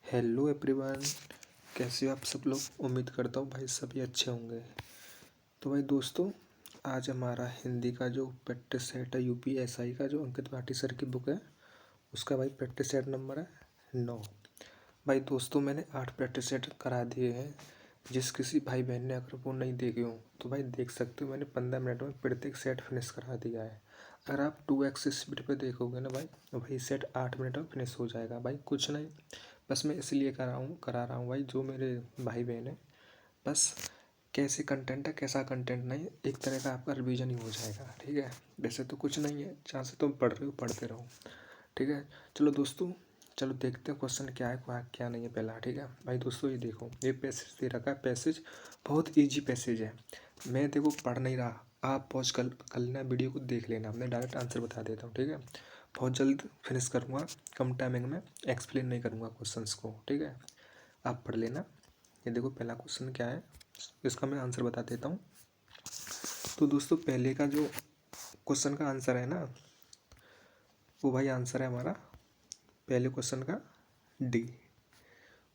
Hello everyone, कैसे हो आप सब लोग। उम्मीद करता हूँ भाई सभी अच्छे होंगे। तो भाई दोस्तों, आज हमारा हिंदी का जो प्रैक्टिस सेट है यूपीएसआई का, जो अंकित भाटी सर की बुक है, उसका भाई प्रैक्टिस सेट नंबर है 9। भाई दोस्तों, मैंने 8 प्रैक्टिस सेट करा दिए हैं। जिस किसी भाई बहन ने अगर वो नहीं देखे हों तो भाई देख सकते हो, मैंने 15 मिनट में प्रत्येक सेट फिनिश करा दिया है। अगर आप 2x स्पीड पे देखोगे ना भाई, तो भाई सेट 8 मिनट में फिनिश हो जाएगा। भाई कुछ नहीं, बस मैं इसलिए करा रहा हूँ भाई, जो मेरे भाई बहन है, बस कैसे कंटेंट है कैसा कंटेंट नहीं, एक तरह का आपका रिवीजन ही हो जाएगा। ठीक है, वैसे तो कुछ नहीं है, जहाँ से तुम पढ़ रहे हो पढ़ते रहो। ठीक है, चलो दोस्तों, चलो देखते हैं क्वेश्चन क्या है क्या नहीं है पहला। ठीक है भाई दोस्तों, ये देखो, ये पैसेज दे रखा है। पैसेज बहुत ईजी पैसेज है। मैं देखो पढ़ नहीं रहा, आप पॉज कर लेना, वीडियो को देख लेना, मैं डायरेक्ट आंसर बता देता हूँ। ठीक है, बहुत जल्द फिनिश करूँगा, कम टाइमिंग में, एक्सप्लेन नहीं करूँगा क्वेश्चंस को। ठीक है, आप पढ़ लेना। ये देखो पहला क्वेश्चन क्या है, इसका मैं आंसर बता देता हूँ। तो दोस्तों, पहले का जो क्वेश्चन का आंसर है ना, वो भाई आंसर है हमारा पहले क्वेश्चन का डी।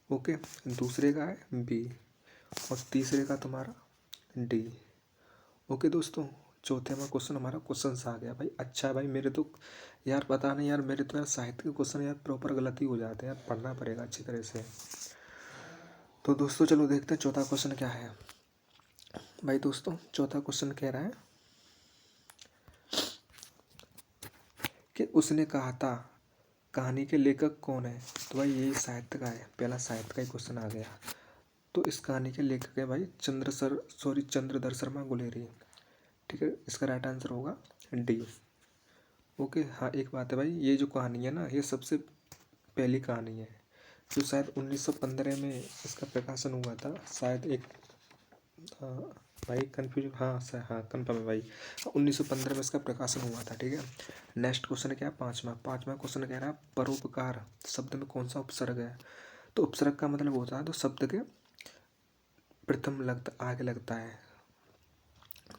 ओके, दूसरे का है बी, और तीसरे का तुम्हारा डी। ओके दोस्तों, चौथे में क्वेश्चन हमारा क्वेश्चन आ गया भाई। अच्छा है भाई, मेरे तो यार पता नहीं यार, मेरे तो यार साहित्य के क्वेश्चन यार प्रॉपर गलती हो जाते हैं यार, पढ़ना पड़ेगा अच्छी तरह से। तो दोस्तों चलो देखते हैं चौथा क्वेश्चन क्या है। भाई दोस्तों, चौथा क्वेश्चन कह रहा है कि उसने कहा था कहानी के लेखक कौन है। तो भाई यही साहित्य का है, पहला साहित्य का ही क्वेश्चन आ गया। तो इस कहानी के लेखक है भाई चंद्रधर शर्मा गुलेरी। ठीक है, इसका राइट आंसर होगा डी। ओके, हाँ एक बात है भाई, ये जो कहानी है ना, ये सबसे पहली कहानी है, जो शायद 1915 में इसका प्रकाशन हुआ था शायद। एक भाई कन्फ्यूज, हाँ सर, हाँ कन्फर्म है भाई, 1915 में इसका प्रकाशन हुआ था। ठीक है, नेक्स्ट क्वेश्चन क्या है, पाँचवा क्वेश्चन कह रहा है परोपकार शब्द में कौन सा उपसर्ग है। तो उपसर्ग का मतलब होता है तो शब्द के प्रथम आगे लगता है।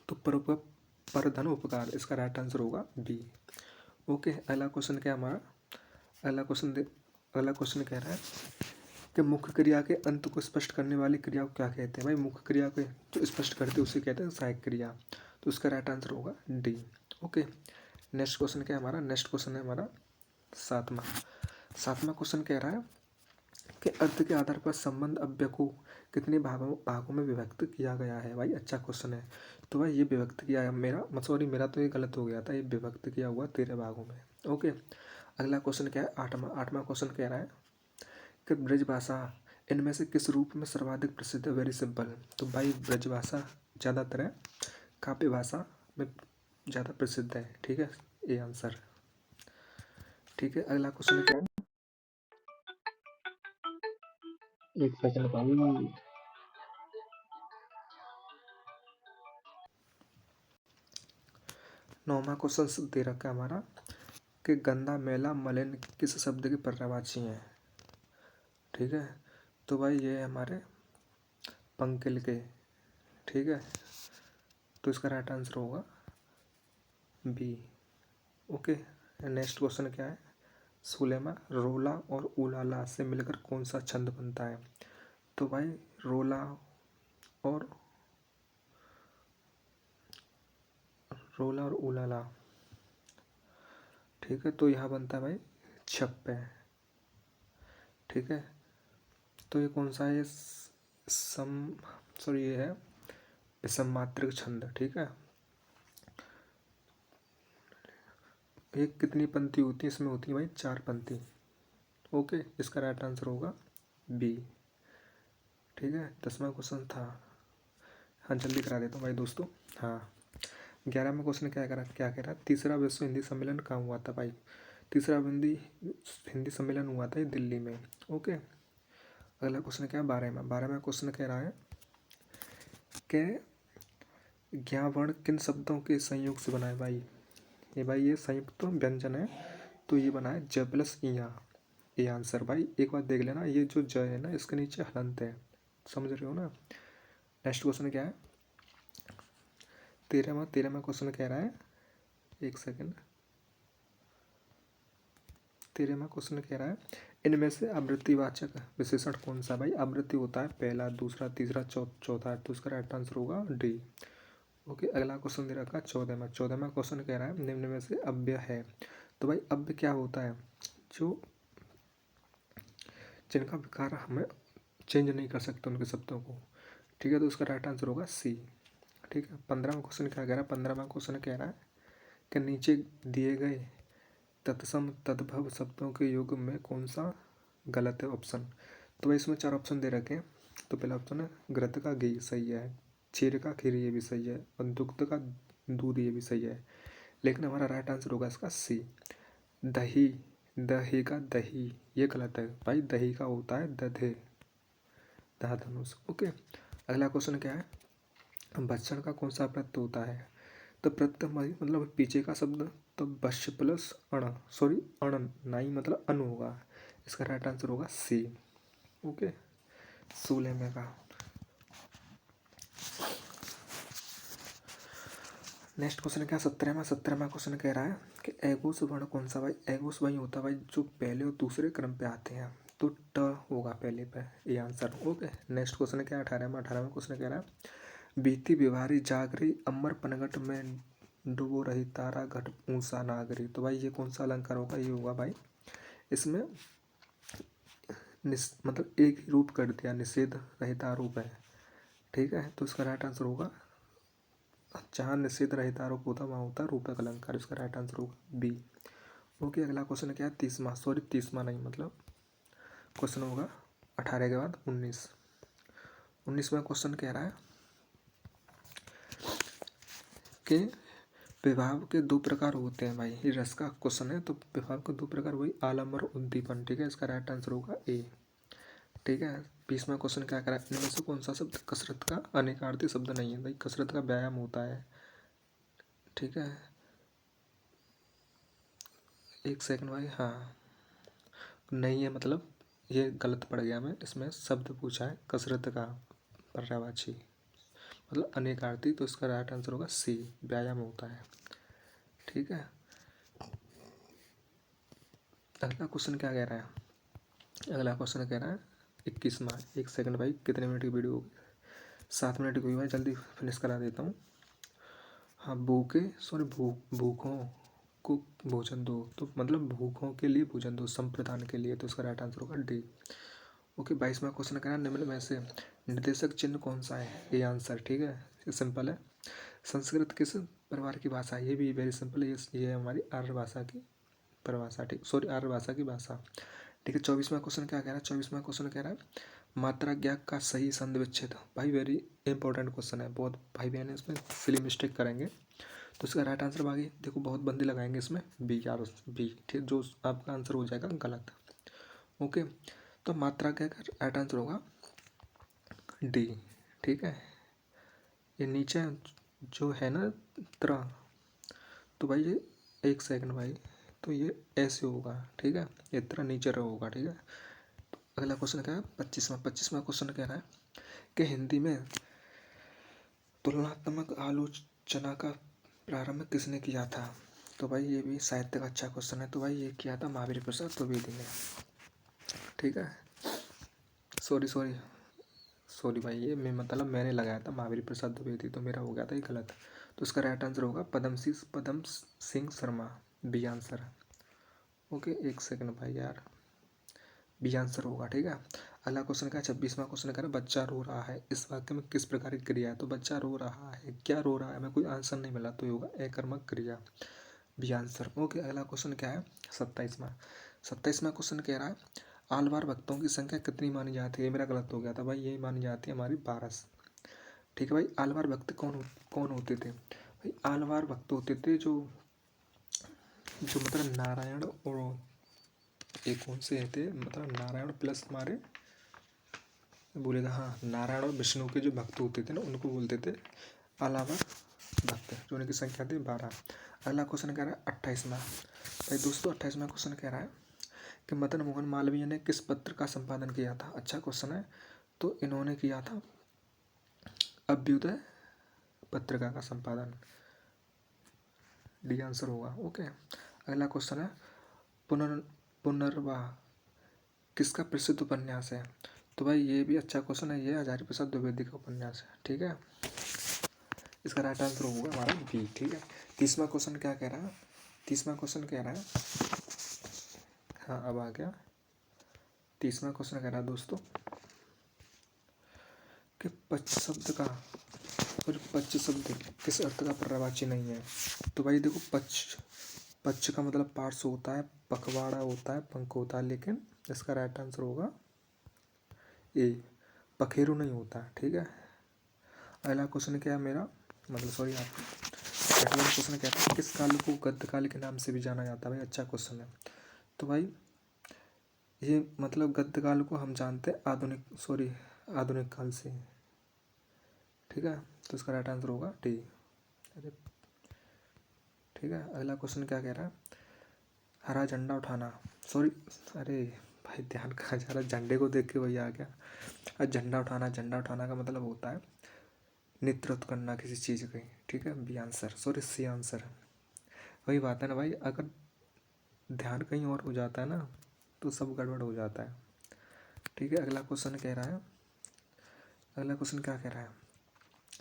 तो पर धन उपकार, इसका राइट आंसर होगा बी। ओके, अगला क्वेश्चन क्या हमारा, अगला क्वेश्चन कह रहा है कि मुख्य क्रिया के अंत को स्पष्ट करने वाली क्रिया को क्या कहते हैं। भाई मुख्य क्रिया को जो स्पष्ट करते हैं उसे कहते हैं सहायक क्रिया। तो उसका राइट आंसर होगा डी। ओके, नेक्स्ट क्वेश्चन क्या है हमारा, नेक्स्ट क्वेश्चन है हमारा सातवां क्वेश्चन कह रहा है कि अर्थ के आधार पर संबंध अव्यय को कितने भागों में विभक्त किया गया है। भाई अच्छा क्वेश्चन है। तो भाई ये विभक्त किया है, मेरा तो ये गलत हो गया था, ये विभक्त किया हुआ 13 भागों में। ओके, अगला क्वेश्चन क्या है, आठवां क्वेश्चन कह रहा है कि ब्रज भाषा इनमें से किस रूप में सर्वाधिक प्रसिद्ध है। वेरी सिंपल, तो भाई ब्रज भाषा ज़्यादातर है काव्य भाषा में ज़्यादा प्रसिद्ध है। ठीक है, ये आंसर। ठीक है, अगला क्वेश्चन क्या है, एक सेकंड भाई। नौवां क्वेश्चन दे रखा है हमारा कि गंदा मैला मलिन किस शब्द के पर्यायवाची हैं। ठीक है, तो भाई ये है हमारे पंकिल के। ठीक है, तो इसका राइट आंसर होगा बी। ओके, नेक्स्ट क्वेश्चन क्या है, सुलेमा रोला और उलाला से मिलकर कौन सा छंद बनता है। तो भाई और रोला और उलाला, ठीक है, तो यहाँ बनता है भाई छप्पे। ठीक है, तो ये कौन सा है, सम सॉरी ये है विषम मात्रिक छंद। ठीक है, एक कितनी पंक्ति होती है इसमें, होती है भाई 4 पंक्ति। ओके, इसका राइट आंसर होगा बी। ठीक है, 10वां क्वेश्चन था, हाँ जल्दी करा देता हूँ भाई दोस्तों। हाँ, 11वां क्वेश्चन क्या कह रहा है, तीसरा विश्व हिंदी सम्मेलन कहाँ हुआ था। भाई तीसरा हिंदी सम्मेलन हुआ था दिल्ली में। ओके, अगला क्वेश्चन क्या है, 12वां क्वेश्चन कह रहा है कि ज्ञावर्ण किन शब्दों के संयोग से बना है। भाई ये संयुक्त तो व्यंजन है, तो ये बना है ज प्लस इया। ये आंसर भाई एक बार देख लेना, ये जो ज है ना, इसके नीचे हलंत है, समझ रहे हो ना। नेक्स्ट क्वेश्चन क्या है, 13वां क्वेश्चन कह रहा है, एक सेकंड, 13वां क्वेश्चन कह रहा है इनमें से आवृत्तिवाचक विशेषण कौन सा? भाई आवृत्ति होता है पहला, दूसरा, तीसरा, चौथा, तो उसका राइट आंसर होगा डी। ओके, अगला क्वेश्चन दे रखा है 14वां क्वेश्चन कह रहा है निम्न में से अव्यय है। तो भाई अव्यय क्या होता है? जो जिनका विकार हमें चेंज नहीं कर सकते उनके शब्दों को, ठीक है, तो उसका राइट आंसर होगा सी। ठीक है, 15वां क्वेश्चन क्या कह रहा है? 15वां क्वेश्चन कह रहा है कि नीचे दिए गए तत्सम तद्भव शब्दों के योग में कौन सा गलत है ऑप्शन? तो भाई इसमें 4 ऑप्शन दे रखे हैं। तो पहला ऑप्शन है घृत का घी, सही है। क्षीर का खीर, ये भी सही है। और दुग्ध का दूध, ये भी सही है। लेकिन हमारा राइट आंसर होगा इसका सी, दही। दही का दही, ये गलत है भाई, दही का होता है दधे, धाधनुष। ओके, अगला क्वेश्चन क्या है? भक्षण का कौन सा प्रत्यय होता है? तो प्रत्यय मतलब पीछे का शब्द, तो वश्य प्लस अण, सॉरी अण नहीं, मतलब अन होगा। इसका राइट आंसर होगा सी। ओके, 16 में का नेक्स्ट क्वेश्चन क्या? 17वां क्वेश्चन कह रहा है कि एगोस वर्ण कौन सा? भाई एगोस वही होता है भाई जो पहले और दूसरे क्रम पे आते हैं, तो ट होगा पहले पे, ये आंसर। ओके, नेक्स्ट क्वेश्चन क्या है? 18वां क्वेश्चन कह रहा है बीती बिवारी जागरी अमर पनघट में डूबो रही तारा घट ऊंचा नागरी। तो भाई ये कौन सा अलंकार होगा? ये होगा भाई इसमें मतलब एक ही रूप कर दिया, निषेध रहित आरोप है, ठीक है, तो इसका राइट आंसर होगा, जहाँ निषेध रहित आरोप होता वहाँ होता रूपक अलंकार, इसका राइट आंसर होगा बी। ओके, अगला क्वेश्चन क्या है? 30वां नहीं, मतलब क्वेश्चन होगा 18 के बाद 19वां क्वेश्चन कह रहा है कि विभाव के 2 प्रकार होते हैं। भाई ये रस का क्वेश्चन है, तो विभाव के 2 प्रकार वही आलम्बर और उद्दीपन, ठीक है, इसका राइट आंसर होगा ए। ठीक है, 20वां क्वेश्चन क्या करा? इनमें से कौन सा शब्द कसरत का अनेकार्थी शब्द नहीं है? भाई कसरत का व्यायाम होता है, ठीक है, एक सेकंड भाई, हाँ नहीं है, मतलब ये गलत पड़ गया, मैं इसमें शब्द पूछा है कसरत का पर्यायवाची, मतलब अनेकार्थी, तो इसका राइट आंसर होगा सी, व्यायाम होता है। ठीक है, अगला क्वेश्चन क्या कह रहा है? अगला क्वेश्चन कह रहा है 21वां, एक सेकंड भाई, कितने मिनट की वीडियो होगी? 7 मिनट की हुई भाई, जल्दी फिनिश करा देता हूँ। हाँ, भूखों को भोजन दो, तो मतलब भूखों के लिए भोजन दो, संप्रदान के लिए, तो इसका राइट आंसर होगा डी। ओके, 22वां क्वेश्चन कहना निम्न में से निर्देशक चिन्ह कौन सा है? ये आंसर, ठीक है, ये सिंपल है। संस्कृत किस परिवार की भाषा है? ये भी वेरी सिंपल है, ये है हमारी आर्य भाषा की परिभाषा, ठीक, सॉरी आर्य भाषा की भाषा। ठीक है, 24वां क्वेश्चन क्या कह रहा है? 24वां क्वेश्चन कह रहा है मात्रा ज्ञात का सही संधि विच्छेद। भाई वेरी इंपॉर्टेंट क्वेश्चन है, बहुत भाई बहन इसमें सिली मिस्टेक करेंगे, तो इसका राइट आंसर भाई देखो बहुत बंदी लगाएंगे इसमें, बी यार, बी, ठीक, जो आपका आंसर हो जाएगा गलत। ओके, तो मात्रा क्या का राइट आंसर होगा डी। ठीक है, ये नीचे जो है ना त्रा, तो भाई ये एक सेकंड भाई, तो ये ऐसे होगा, ठीक है, ये तरह नीचे रहा होगा, ठीक है। तो अगला क्वेश्चन क्या है? 25वां क्वेश्चन कह रहा है कि हिंदी में तुलनात्मक आलोचना का प्रारंभ किसने किया था? तो भाई ये भी साहित्य का अच्छा क्वेश्चन है, तो भाई ये किया था महावीर प्रसाद द्विवेदी ने, ठीक है, सॉरी सॉरी सॉरी भाई, ये मैं मतलब मैंने लगाया था महावीर प्रसाद द्विवेदी, तो मेरा हो गया था ये गलत, तो इसका राइट आंसर होगा Padam Singh Sharma, B answer. Okay, एक सेकंड भाई यार, बी आंसर होगा, ठीक है। अगला क्वेश्चन का 26वां क्वेश्चन करें बच्चा रो रहा है, इस वाक्य में किस प्रकार की क्रिया है? तो बच्चा रो रहा है, क्या रो रहा है, हमें कोई आंसर नहीं मिला, तो ये होगा एकर्मक क्रिया, बी आंसर। ओके, अगला क्वेश्चन क्या है? 27वां क्वेश्चन कह रहा है आलवार भक्तों की संख्या कितनी मानी जाती है? ये मेरा गलत हो गया था भाई, यही मानी जाती है हमारी 12। ठीक है भाई, आलवार भक्त कौन होते थे? भाई आलवार भक्त होते थे जो जो मतलब नारायण और ये कौन से थे, मतलब नारायण प्लस हमारे बोलेगा, हाँ नारायण और विष्णु के जो भक्त होते थे ना उनको बोलते थे आलावर भक्त, जो उनकी संख्या थी 12। अगला क्वेश्चन कह रहा है 28वां। भाई दोस्तों 28वां क्वेश्चन कह रहा है कि मदन मोहन मालवीय ने किस पत्र का संपादन किया था? अच्छा क्वेश्चन है, तो इन्होंने किया था अभ्युदय पत्रिका का संपादन, डी आंसर होगा। ओके, अगला क्वेश्चन है पुनर्वाह किसका प्रसिद्ध उपन्यास है? तो भाई ये भी अच्छा क्वेश्चन है, ये हजारी प्रसाद द्विवेदी का उपन्यास है। ठीक है, इसका राइट आंसर होगा हमारा बी। ठीक है, 30वां क्वेश्चन क्या कह रहा है? 30वां क्वेश्चन कह रहा है, हाँ अब आ गया। 30वां क्वेश्चन कह रहा है दोस्तों कि पच शब्द का और पच शब्द किस अर्थ का पर्यायवाची नहीं है? तो भाई देखो, पच पच का मतलब पार्श्व होता है, पखवाड़ा होता है, पंख होता है, लेकिन इसका राइट आंसर होगा ए, पखेरु नहीं होता। ठीक है, अगला क्वेश्चन क्या है मेरा, मतलब सॉरी आप, अगला क्वेश्चन कहता है किस काल को गद्य काल के नाम से भी जाना जाता है? भाई अच्छा क्वेश्चन है। तो भाई ये मतलब गद्य काल को हम जानते हैं आधुनिक काल से। ठीक है, तो इसका राइट आंसर होगा डी। अरे ठीक है, अगला क्वेश्चन क्या कह रहा है? हरा झंडा उठाना, सॉरी, अरे भाई ध्यान कहाँ जा रहा है, झंडे को देख के वही आ गया। और झंडा उठाना, झंडा उठाना का मतलब होता है नेतृत्व करना किसी चीज़ की। ठीक है, B answer, sorry C answer है। वही बात है ना भाई, अगर ध्यान कहीं और हो जाता है ना तो सब गड़बड़ हो जाता है। ठीक है, अगला क्वेश्चन कह रहा है, अगला क्वेश्चन क्या कह रहा है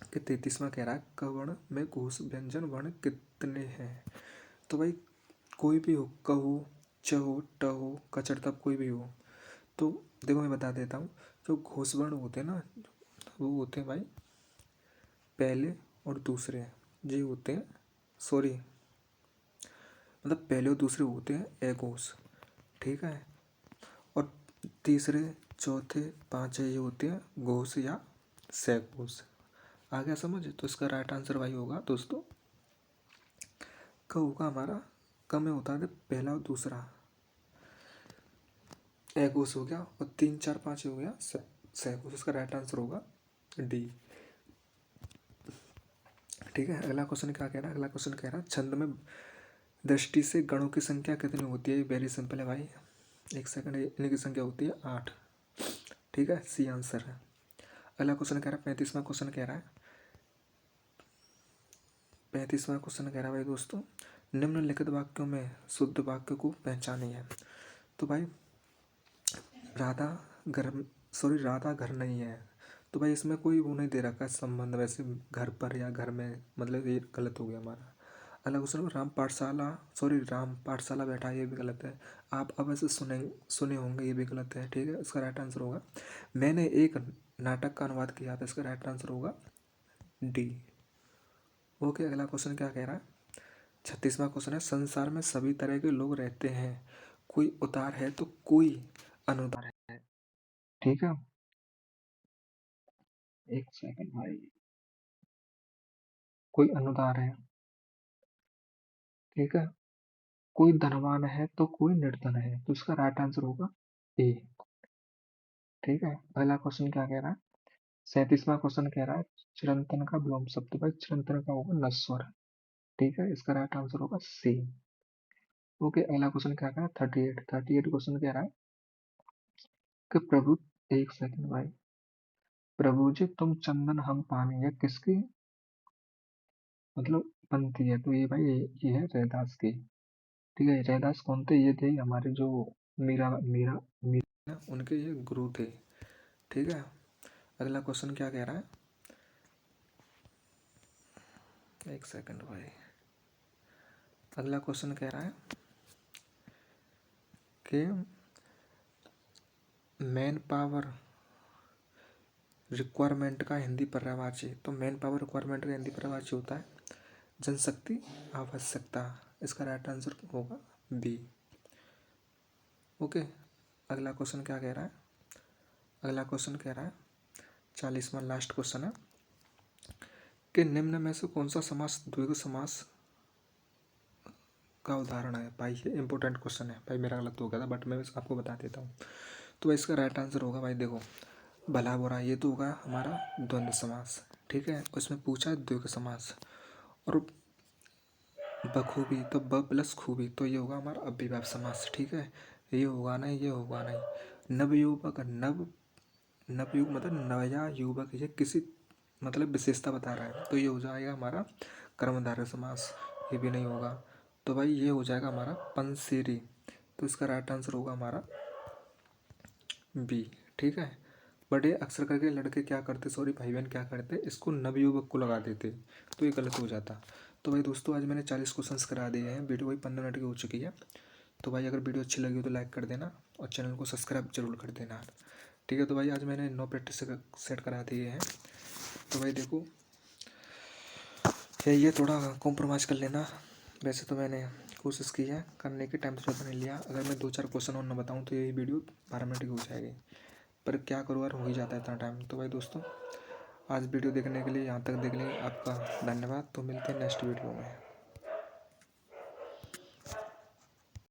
कि 33वां कह रहा है कवर्ण में घोष व्यंजन वर्ण कितने हैं? तो भाई कोई भी हो, कहो, चहो, टहो, कचर, तब कोई भी हो, तो देखो मैं बता देता हूँ। जो घोष वर्ण होते हैं ना, वो होते हैं भाई पहले और दूसरे, ये होते हैं, सॉरी मतलब पहले और दूसरे होते हैं अघोष। ठीक है, और तीसरे, चौथे, पाँचवें ये होते हैं घोष या सघोष। आ गया समझ? तो इसका राइट आंसर भाई होगा दोस्तों, क होगा हमारा, क में होता है पहला और दूसरा, अघोष हो गया, और 3 4 5 हो गया सघोष। इसका राइट आंसर होगा डी। ठीक है, अगला क्वेश्चन क्या कह रहा है? अगला क्वेश्चन कह रहा है छंद में दृष्टि से गणों की संख्या कितनी होती है? वेरी सिंपल है भाई, एक सेकंड, इनकी संख्या होती है 8। ठीक है, सी आंसर है। अगला क्वेश्चन कह रहा है 35वां क्वेश्चन कह रहा है, 35वां क्वेश्चन कह रहा है भाई दोस्तों, निम्नलिखित वाक्यों में शुद्ध वाक्य को पहचानिए। तो भाई राधा घर, सॉरी राधा घर नहीं है, तो भाई इसमें कोई वो नहीं दे रखा है संबंध, वैसे घर पर या घर में, मतलब ये गलत हो गया हमारा। अगला क्वेश्चन, राम पाठशाला, सॉरी राम पाठशाला बैठा, ये भी गलत है। आप अब ऐसे सुने होंगे, ये भी गलत है। ठीक है, इसका राइट आंसर होगा मैंने एक नाटक का अनुवाद किया था, इसका राइट आंसर होगा डी। ओके, अगला क्वेश्चन क्या कह रहा है? 36वां क्वेश्चन है संसार में सभी तरह के लोग रहते हैं, कोई उदार है तो कोई अनुदार है। ठीक है, एक सेकंड भाई, कोई अनुदार है, ठीक है, कोई धनवान है तो कोई निर्धन है, तो इसका राइट आंसर होगा ए। ठीक है, अगला क्वेश्चन क्या कह रहा है? 37वां क्वेश्चन कह रहा है चिरंतन का विलोम शब्द, भाई चिरंतन का होगा नश्वर। ठीक है, इसका राइट आंसर होगा सी। ओके, अगला क्वेश्चन क्या कह रहा है? 38 क्वेश्चन कह रहा है कि प्रभु, एक सेकंड भाई, प्रभु जी तुम चंदन हम पानी, यह किसकी मतलब बनती है? तो ये भाई ये है रैदास की। ठीक है, रैदास कौन थे? ये थे हमारे जो मीरा मीरा मीरा उनके ये गुरु थे। ठीक है, अगला क्वेश्चन क्या कह रहा है? एक सेकंड भाई, अगला क्वेश्चन कह रहा है कि मैन पावर रिक्वायरमेंट का हिंदी पर्यायवाची, तो मैन पावर रिक्वायरमेंट का हिंदी पर्यायवाची होता है जनशक्ति आवश्यकता। इसका राइट आंसर होगा बी। ओके, अगला क्वेश्चन क्या कह रहा है? अगला क्वेश्चन कह रहा है 40वां लास्ट क्वेश्चन है कि निम्न में से कौन सा समास द्विगु समास का उदाहरण है? भाई ये इंपॉर्टेंट क्वेश्चन है भाई, मेरा गलत हो गया था बट मैं आपको बता देता हूँ। तो इसका राइट आंसर होगा भाई देखो, भला बुरा, ये तो होगा हमारा द्वंद्व समास। ठीक है, उसमें पूछा है द्विगु समास, और बखूबी तो ब प्लस खूबी, तो ये होगा हमारा अव्ययभाव समास। ठीक है, ये होगा नहीं, ये होगा नहीं। नवयुवक, नवयुग मतलब नया युवक, ये किसी मतलब विशेषता बता रहा है, तो ये हो जाएगा हमारा कर्मधारय समास, ये भी नहीं होगा। तो भाई ये हो जाएगा हमारा पंसेरी, तो इसका राइट आंसर होगा हमारा बी। ठीक है। बट ये अक्सर करके लड़के क्या करते, सॉरी भाई बहन क्या करते, इसको नवयुवक को लगा देते, तो ये गलत हो जाता। तो भाई दोस्तों आज मैंने 40 क्वेश्चंस करा दिए हैं, वीडियो भाई 15 मिनट की हो चुकी है। तो भाई अगर वीडियो अच्छी लगी हो तो लाइक कर देना और चैनल को सब्सक्राइब जरूर कर देना। ठीक है। तो भाई आज मैंने 9 प्रैक्टिस सेट करा दिए हैं। तो भाई देखो ये थोड़ा कॉम्प्रोमाइज़ कर लेना। वैसे तो मैंने कोशिश की है करने की, टाइम तो ज़्यादा नहीं लिया। अगर मैं 2-4 क्वेश्चन और ना बताऊँ तो यही वीडियो 12 मिनट की हो जाएगी, पर क्या करूँ यार, हो ही जाता है इतना टाइम। तो भाई दोस्तों आज वीडियो देखने के लिए, यहाँ तक देखने के लिए आपका धन्यवाद। तो मिलते हैं नेक्स्ट वीडियो में।